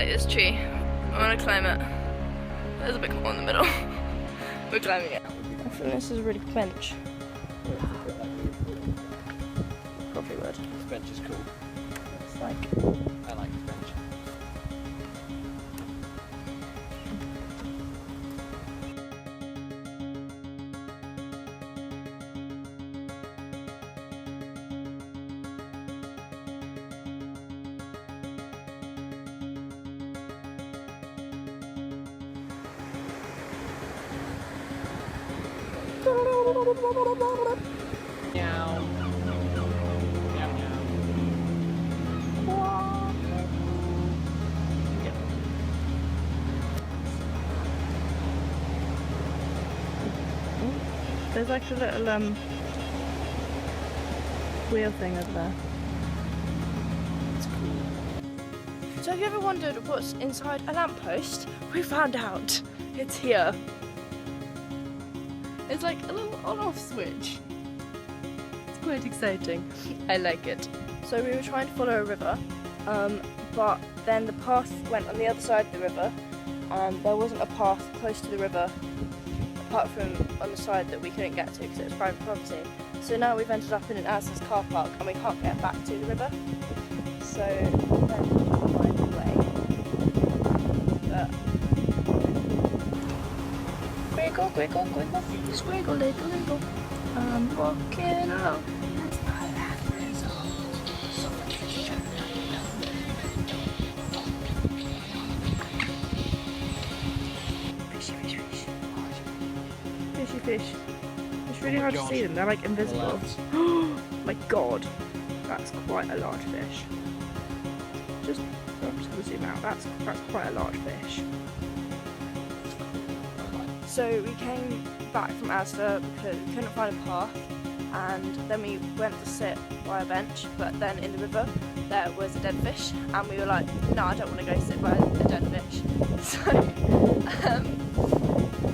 at this tree. I want to climb it. There's a big hole in the middle. We're climbing it. I think this is a really good bench. Probably would. This bench is cool. It's like... I like the bench. Meow. Meow meow. There's like a little wheel thing over there. It's cool. So have you ever wondered what's inside a lamppost? We found out. It's here. It's like a little on-off switch. It's quite exciting. I like it. So we were trying to follow a river, but then the path went on the other side of the river, and there wasn't a path close to the river apart from on the side that we couldn't get to because it was private property. So now we've ended up in an access car park and we can't get back to the river. So we're going to find a way. But squiggle, squiggle, squiggle, squiggle, little, little. I'm walking along. Fishy, fish, fish. Fishy fish. It's really hard to see them, they're like invisible. Oh my god, that's quite a large fish. I'm just gonna zoom out, that's quite a large fish. So we came back from Asda because we couldn't find a path, and then we went to sit by a bench, but then in the river there was a dead fish, and we were like, no, I don't want to go sit by a dead fish. So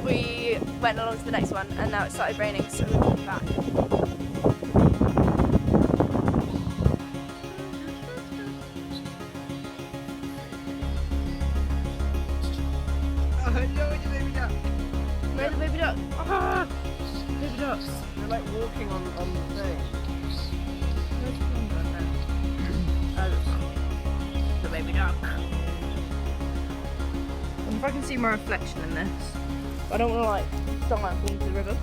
we went along to the next one, and now it started raining, so we went back. Oh no, it's a baby duck. Where's the baby duck? Ah, baby ducks. They're like walking on the thing. Where's the one going there? Oh, that's not the baby duck. I wonder if I can see my reflection in this. I don't want to like dive into the river.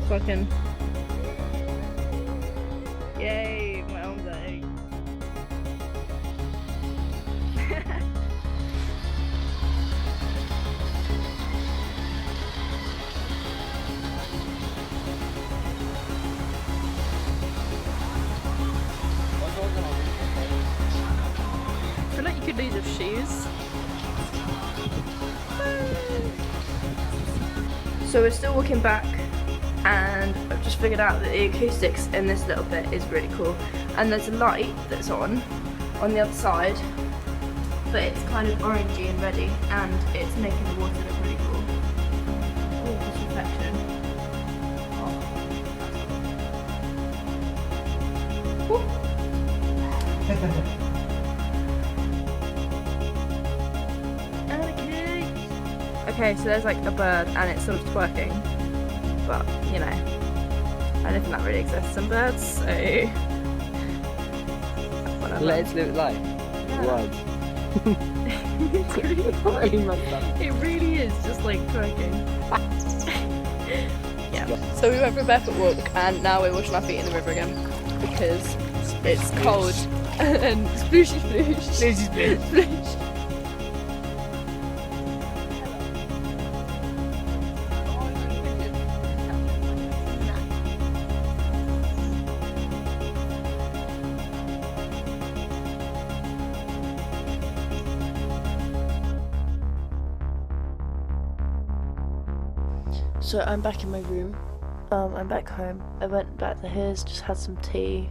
So I can. Yay, my arms are egg. I feel like you could lose your shoes. So we're still walking back, and I've just figured out that the acoustics in this little bit is really cool. And there's a light that's on the other side, but it's kind of orangey and reddy, and it's making the water look really cool. Oh, this reflection. Okay, so there's like a bird and it's sort of twerking, but you know, I don't think that really exists in birds, so whatever. Let's live life. Yeah. It's really, it really is just like twerking. Yeah. So we went for a barefoot walk and now we're washing our feet in the river again because it's cold and splooshy sploosh. Splooshy sploosh. Sploosh. So I'm back in my room. I'm back home. I went back to his, just had some tea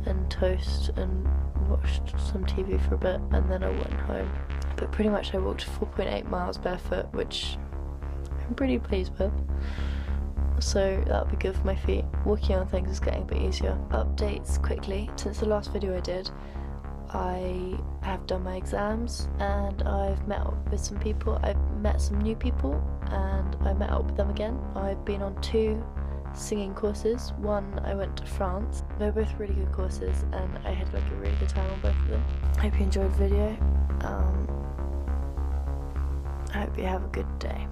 and toast and watched some TV for a bit, and then I went home. But pretty much I walked 4.8 miles barefoot, which I'm pretty pleased with. So that'll be good for my feet. Walking on things is getting a bit easier. Updates quickly. Since the last video I did, I have done my exams and I've met up with some people. I've met some new people and I met up with them again. I've been on 2 singing courses. One I went to France. They're both really good courses and I had like a really good time on both of them. I hope you enjoyed the video. I hope you have a good day.